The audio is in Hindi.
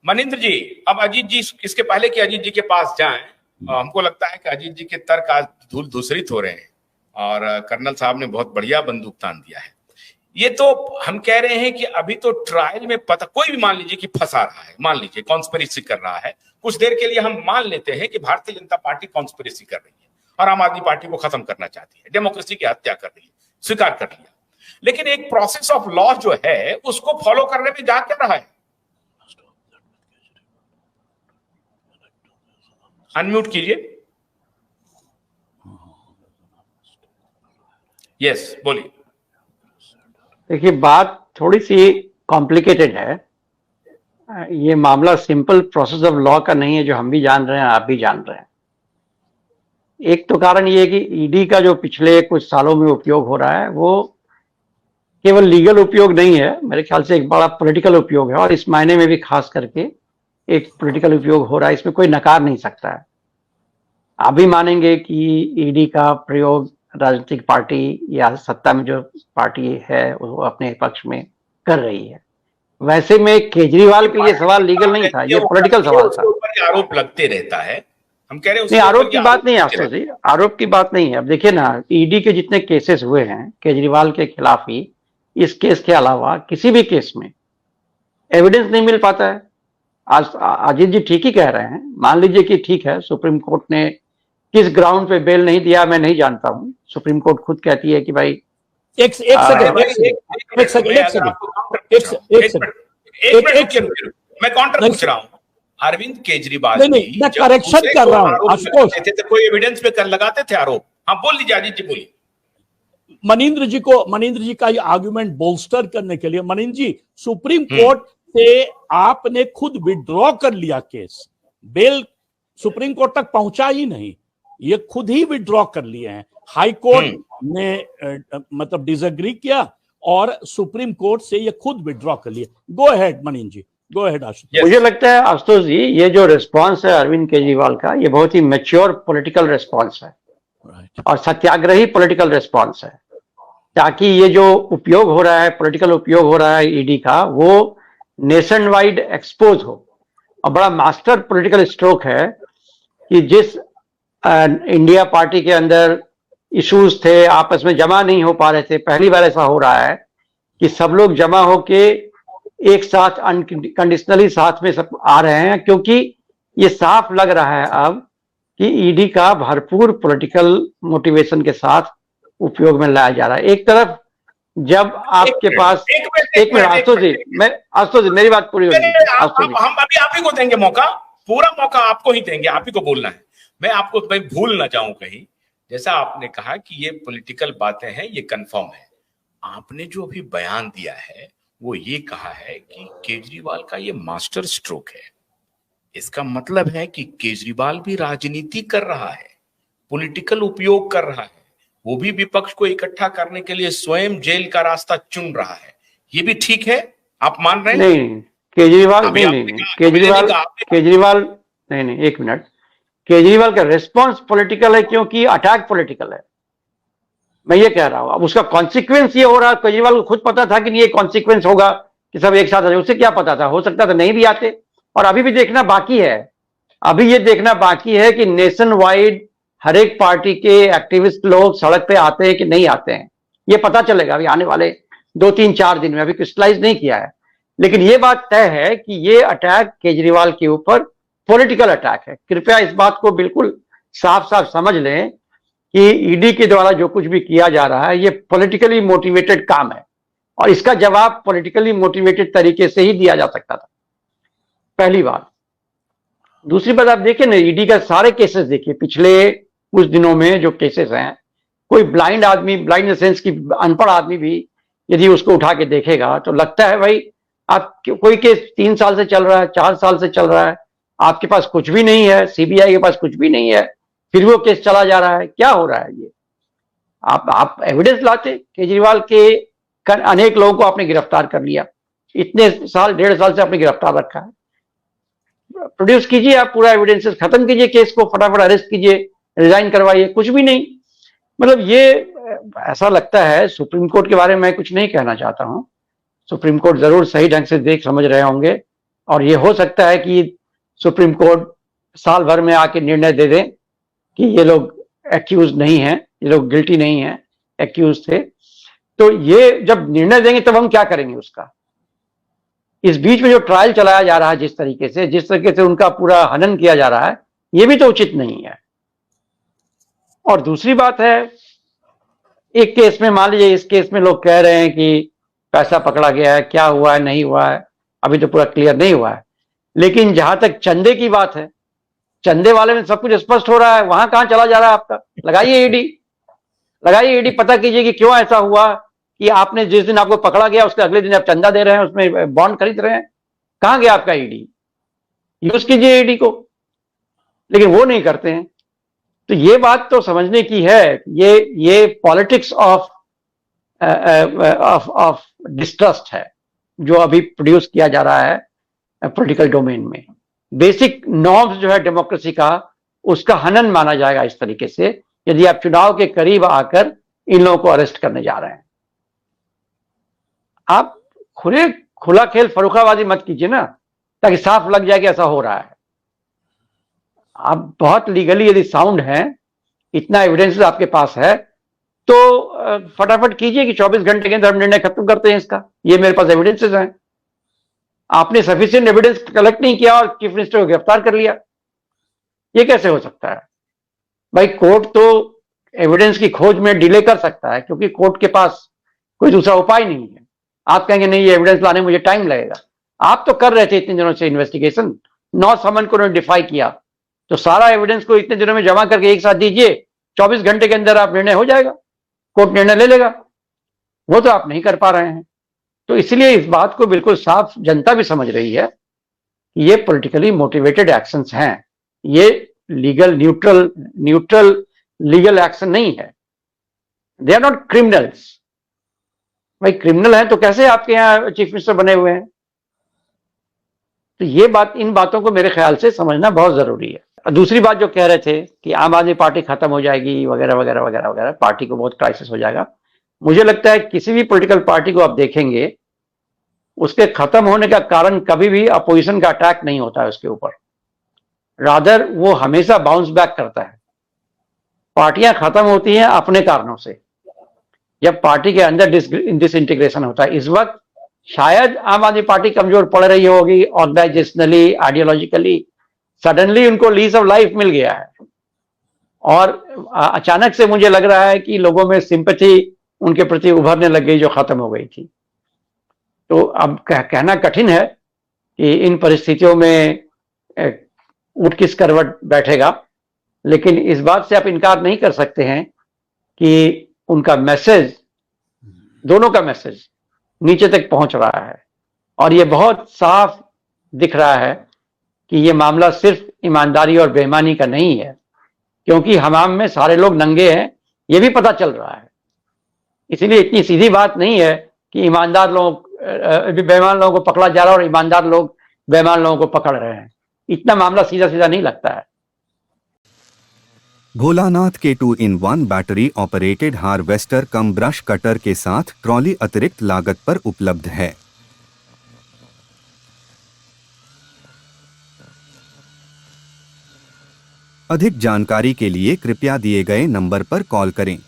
मनिंद्र जी, अब अजीत जी, इसके पहले कि अजीत जी के पास जाएं, हमको लगता है कि अजीत जी के तर्क आज धूल धूसरित हो रहे हैं और कर्नल साहब ने बहुत बढ़िया बंदूक तान दिया है। ये तो हम कह रहे हैं कि अभी तो ट्रायल में पता, कोई भी मान लीजिए कि फंसा रहा है, मान लीजिए कॉन्स्पिरेसी कर रहा है, कुछ देर के लिए हम मान लेते हैं कि भारतीय जनता पार्टी कॉन्स्पिरेसी कर रही है और आम आदमी पार्टी को खत्म करना चाहती है, डेमोक्रेसी की हत्या कर रही है, स्वीकार कर लिया। लेकिन एक प्रोसेस ऑफ लॉ जो है उसको फॉलो करने में जा क्या रहा है? अनम्यूट कीजिए। यस, बोलिए। देखिए, बात थोड़ी सी कॉम्प्लिकेटेड है। ये मामला सिंपल प्रोसेस ऑफ लॉ का नहीं है, जो हम भी जान रहे हैं, आप भी जान रहे हैं। एक तो कारण ये है कि ईडी का जो पिछले कुछ सालों में उपयोग हो रहा है वो केवल लीगल उपयोग नहीं है, मेरे ख्याल से एक बड़ा पॉलिटिकल उपयोग है, और इस मायने में भी खास करके एक पॉलिटिकल उपयोग हो रहा है, इसमें कोई नकार नहीं सकता है। आप भी मानेंगे कि ईडी का प्रयोग राजनीतिक पार्टी या सत्ता में जो पार्टी है वो अपने पक्ष में कर रही है। वैसे में केजरीवाल के लिए सवाल लीगल नहीं था, ये पॉलिटिकल सवाल था। आरोप लगते रहता है, हम कह रहे हैं। नहीं, आरोप की बात नहीं है आशुतोष जी, आरोप की बात नहीं है। अब देखिए ना, ईडी के जितने केसेस हुए हैं केजरीवाल के खिलाफ ही, इस केस के अलावा किसी भी केस में एविडेंस नहीं मिल पाता है। आज अजीत जी ठीक ही कह रहे हैं। मान लीजिए कि ठीक है, सुप्रीम कोर्ट ने किस ग्राउंड पे बेल नहीं दिया मैं नहीं जानता हूं। सुप्रीम कोर्ट खुद कहती है कि भाई एक सेकंड, मैं काउंटर पूछ रहा हूं। अरविंद केजरीवाल मैं करेक्शन कर रहा हूं। कोई एविडेंस पे कर लगाते थे आरोप? हाँ, बोल लीजिए अजीत जी, बोलिए। मनिंद्र जी का ये आर्गुमेंट बोल्स्टर करने के लिए, मनिंद्र जी, सुप्रीम कोर्ट से आपने खुद विड्रॉ कर लिया केस, बेल सुप्रीम कोर्ट तक पहुंचा ही नहीं, ये खुद ही विड्रॉ कर लिए हैं। हाई कोर्ट ने मतलब डिसएग्री किया और सुप्रीम कोर्ट से ये खुद विड्रॉ कर लिया। गो अहेड मनिंद्र जी, गो अहेड आशुतोष। मुझे लगता है आशुतोष जी, ये जो रिस्पॉन्स है अरविंद केजरीवाल का, ये बहुत ही मैच्योर पॉलिटिकल रिस्पॉन्स है और सत्याग्रही पॉलिटिकल रिस्पॉन्स है, ताकि ये जो उपयोग हो रहा है, पॉलिटिकल उपयोग हो रहा है ईडी का, वो नेशन वाइड एक्सपोज हो। और बड़ा मास्टर पॉलिटिकल स्ट्रोक है कि जिस इंडिया पार्टी के अंदर इश्यूज थे, आपस में जमा नहीं हो पा रहे थे, पहली बार ऐसा हो रहा है कि सब लोग जमा होके एक साथ अनकंडीशनली साथ में सब आ रहे हैं, क्योंकि ये साफ लग रहा है अब कि ईडी का भरपूर पॉलिटिकल मोटिवेशन के साथ उपयोग में लाया जा रहा है। एक तरफ जब आपके पास एक मिनट आशुतोष जी, मेरी बात पूरी होगी। हम अभी आप ही को देंगे मौका, पूरा मौका आपको ही देंगे, आप ही को बोलना है। मैं भूल ना जाऊं कहीं। जैसा आपने कहा कि ये पॉलिटिकल बातें हैं, ये कंफर्म है। आपने जो अभी बयान दिया है वो ये कहा है कि केजरीवाल का ये मास्टर स्ट्रोक है। इसका मतलब है कि केजरीवाल भी राजनीति कर रहा है, पॉलिटिकल उपयोग कर रहा है, वो भी विपक्ष को इकट्ठा करने के लिए स्वयं जेल का रास्ता चुन रहा है। ये भी ठीक है, आप मान रहे हैं? नहीं, केजरीवाल नहीं, एक मिनट। केजरीवाल का रिस्पॉन्स पॉलिटिकल है क्योंकि अटैक पॉलिटिकल है, मैं ये कह रहा हूं। अब उसका कॉन्सिक्वेंस ये हो रहा है, केजरीवाल को खुद पता था कि ये कॉन्सिक्वेंस होगा कि सब एक साथ आ जाए। उसे क्या पता था? हो सकता था नहीं भी आते। और अभी भी देखना बाकी है, अभी ये देखना बाकी है कि नेशन वाइड हर एक पार्टी के एक्टिविस्ट लोग सड़क पे आते हैं कि नहीं आते हैं। ये पता चलेगा अभी आने वाले 2-3-4 दिन में, अभी क्रिस्टलाइज नहीं किया है। लेकिन ये बात तय है कि ये अटैक केजरीवाल के ऊपर पॉलिटिकल अटैक है। कृपया इस बात को बिल्कुल साफ साफ समझ लें कि ईडी के द्वारा जो कुछ भी किया जा रहा है ये पॉलिटिकली मोटिवेटेड काम है, और इसका जवाब पॉलिटिकली मोटिवेटेड तरीके से ही दिया जा सकता था, पहली बात। दूसरी बात, आप देखिए ना, ईडी का सारे केसेस देखिए, पिछले कुछ दिनों में जो केसेस हैं, कोई ब्लाइंड आदमी, ब्लाइंड इन द सेंस कि अनपढ़ आदमी भी यदि उसको उठा के देखेगा तो लगता है भाई आप, कोई केस 3 साल से चल रहा है, 4 साल से चल रहा है, आपके पास कुछ भी नहीं है, सीबीआई के पास कुछ भी नहीं है, फिर वो केस चला जा रहा है। क्या हो रहा है ये? आप एविडेंस लाते। केजरीवाल के अनेक लोगों को आपने गिरफ्तार कर लिया, इतने साल, 1.5 साल से आपने गिरफ्तार रखा है। प्रोड्यूस कीजिए, आप पूरा एविडेंसेस खत्म कीजिए, केस को फटाफट अरेस्ट कीजिए, रिजाइन करवाइए, कुछ भी नहीं। मतलब ये ऐसा लगता है, सुप्रीम कोर्ट के बारे में मैं कुछ नहीं कहना चाहता हूं, सुप्रीम कोर्ट जरूर सही ढंग से देख समझ रहे होंगे, और ये हो सकता है कि सुप्रीम कोर्ट साल भर में आके निर्णय दे दे कि ये लोग एक्यूज नहीं हैं, ये लोग गिल्टी नहीं हैं, एक्यूज थे। तो ये जब निर्णय देंगे तब हम क्या करेंगे उसका? इस बीच में जो ट्रायल चलाया जा रहा है, जिस तरीके से उनका पूरा हनन किया जा रहा है, ये भी तो उचित नहीं है। और दूसरी बात है, एक केस में मान लीजिए, इस केस में लोग कह रहे हैं कि पैसा पकड़ा गया है, क्या हुआ है नहीं हुआ है अभी तो पूरा क्लियर नहीं हुआ है, लेकिन जहां तक चंदे की बात है, चंदे वाले में सब कुछ स्पष्ट हो रहा है। वहां कहां चला जा रहा है आपका? लगाइए ईडी, पता कीजिए कि क्यों ऐसा हुआ कि आपने जिस दिन आपको पकड़ा गया उसके अगले दिन आप चंदा दे रहे हैं, उसमें बॉन्ड खरीद रहे हैं। कहां गया आपका ईडी? यूज कीजिए ईडी को, लेकिन वो नहीं करते हैं। तो ये बात तो समझने की है, ये पॉलिटिक्स ऑफ डिस्ट्रस्ट है जो अभी प्रोड्यूस किया जा रहा है पॉलिटिकल डोमेन में। बेसिक नॉर्म्स जो है डेमोक्रेसी का, उसका हनन माना जाएगा इस तरीके से यदि आप चुनाव के करीब आकर इन लोगों को अरेस्ट करने जा रहे हैं। आप खुला खेल फर्रुखाबादी मत कीजिए ना, ताकि साफ लग जाए कि ऐसा हो रहा है। आप बहुत लीगली यदि साउंड हैं, इतना एविडेंस आपके पास है, तो फटाफट कीजिए कि 24 घंटे के अंदर हम निर्णय खत्म करते हैं इसका। ये मेरे पास एविडेंसेस हैं। आपने सफिशिएंट एविडेंस कलेक्ट नहीं किया और चीफ मिनिस्टर को गिरफ्तार कर लिया, ये कैसे हो सकता है? भाई कोर्ट तो एविडेंस की खोज में डिले कर सकता है, क्योंकि कोर्ट के पास कोई दूसरा उपाय नहीं है। आप कहेंगे नहीं, ये एविडेंस लाने में मुझे टाइम लगेगा। आप तो कर रहे थे इतने दिनों से इन्वेस्टिगेशन, 9 समन को उन्होंने डिफाई किया, तो सारा एविडेंस को इतने दिनों में जमा करके एक साथ दीजिए, 24 घंटे के अंदर आप निर्णय हो जाएगा, कोर्ट निर्णय ले लेगा। वो तो आप नहीं कर पा रहे हैं। तो इसलिए इस बात को बिल्कुल साफ जनता भी समझ रही है कि ये पॉलिटिकली मोटिवेटेड एक्शंस हैं, ये लीगल न्यूट्रल लीगल एक्शन नहीं है। They are not criminals. भाई क्रिमिनल है तो कैसे आपके यहाँ चीफ मिनिस्टर बने हुए हैं? तो ये बात, इन बातों को मेरे ख्याल से समझना बहुत जरूरी है। दूसरी बात जो कह रहे थे कि आम आदमी पार्टी खत्म हो जाएगी वगैरह वगैरह वगैरह वगैरह, पार्टी को बहुत क्राइसिस हो जाएगा। मुझे लगता है किसी भी पॉलिटिकल पार्टी को आप देखेंगे, उसके खत्म होने का कारण कभी भी अपोजिशन का अटैक नहीं होता है उसके ऊपर, रादर वो हमेशा बाउंस बैक करता है। पार्टियां खत्म होती हैं अपने कारणों से, जब पार्टी के अंदर डिसइंटीग्रेशन होता है। इस वक्त शायद आम आदमी पार्टी कमजोर पड़ रही होगी ऑर्गेनाइजेशनली, आइडियोलॉजिकली, सडनली उनको लीज ऑफ लाइफ मिल गया है और अचानक से मुझे लग रहा है कि लोगों में सिंपैथी उनके प्रति उभरने लग गई जो खत्म हो गई थी। तो अब कहना कठिन है कि इन परिस्थितियों में ऊंट किस करवट बैठेगा, लेकिन इस बात से आप इनकार नहीं कर सकते हैं कि उनका मैसेज, दोनों का मैसेज नीचे तक पहुंच रहा है और ये बहुत साफ दिख रहा है कि ये मामला सिर्फ ईमानदारी और बेईमानी का नहीं है, क्योंकि हमाम में सारे लोग नंगे हैं, ये भी पता चल रहा है। इसलिए इतनी सीधी बात नहीं है कि ईमानदार लोग बेईमान लोगों को पकड़ा जा रहा है और ईमानदार लोग बेईमान लोगों को पकड़ रहे हैं। इतना मामला सीधा सीधा नहीं लगता है। भोलानाथ के 2-in-1 बैटरी ऑपरेटेड हार्वेस्टर कम ब्रश कटर के साथ ट्रॉली अतिरिक्त लागत पर उपलब्ध है। अधिक जानकारी के लिए कृपया दिए गए नंबर पर कॉल करें।